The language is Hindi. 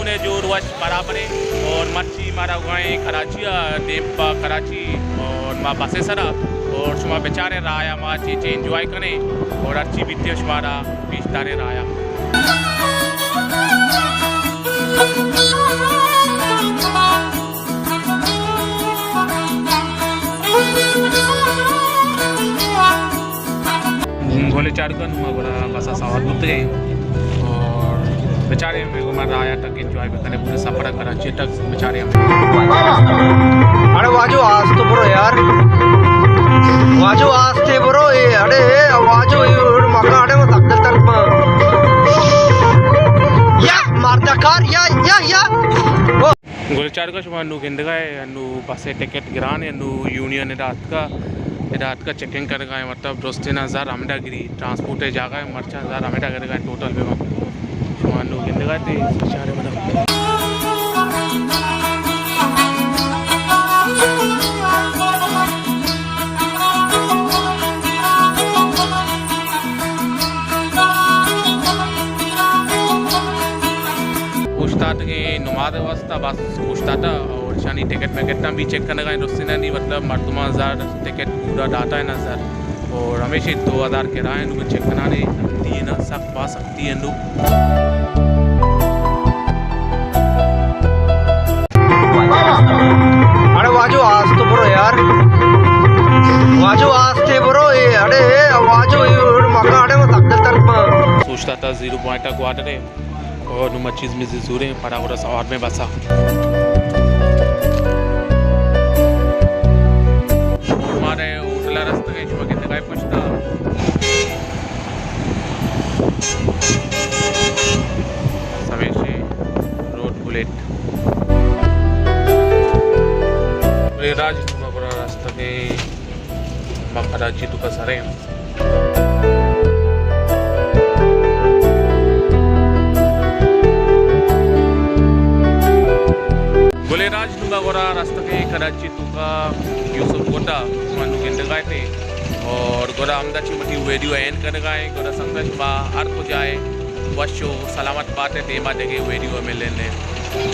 ने जो रुआश बराबरे और मच्छी मारा उगाए कराची देपा कराची और माँ बसे सरा और शुमा बेचारे राया माँ चीज़ें एंजॉय करें और अच्छी बीती शुमारा बीचदारे राया गोले चार कन मगरा बसा सवार बुत गए और बेचारे मेरे को मारा आया तक एंजॉय करने पूरे सफर कराची तक बेचारे अरे वाजो आज तो ब्रो यार वाजो आज थे ब्रो ये अरे वाजो मका अरे मत अक्कल तरफ या मारता कार या गोले चार का शुमा नु गिंद गए नु बसे टिकट गिराने नु यूनियन रात का चेकिंग कर गए मतलब 2-3,000 आमदा गिरी ट्रांसपोर्ट जागा मर्चा 1000 आमदा कर गए टोटल पे शुमा नु गिंद गए थे बेचारे मतलब पूछताछ के नुमाद वास्ता बस पूछता और शानी टिकट पैकेट भी चेक करने का दोस्ती नहीं मतलब मरदमा 1000 टिकट पूरा डाटा है ना सर और हमेशा 2000 किराए उनको चेक कराने सकती है ना सख्त पा सकती है नु अरे वाजो आज तो ब्रो यार वाजो आज थे ब्रो ये अरे वाजो मका अरे मत अक्कल तरफ सोचता था 0 पॉइंट तक वाटर है और नुमा चीज़ में जरूर है पड़ा हो सवार में बसा हमारे होटल रास्ते के शुभ कितने का पूछता समेशे रोड बुलेट राज बड़ा रास्ता के कराची तो का सारे राज नुगा गोरा रास्ता के कराची तुका यूसुफ गोटा मानू गिंद गए थे और गोरा अमदा चिमटी वीडियो एंड कर गए गोरा संघर्ष बा अर्थ हो जाए वशो सलामत बात है तेमा देखे वीडियो में लेने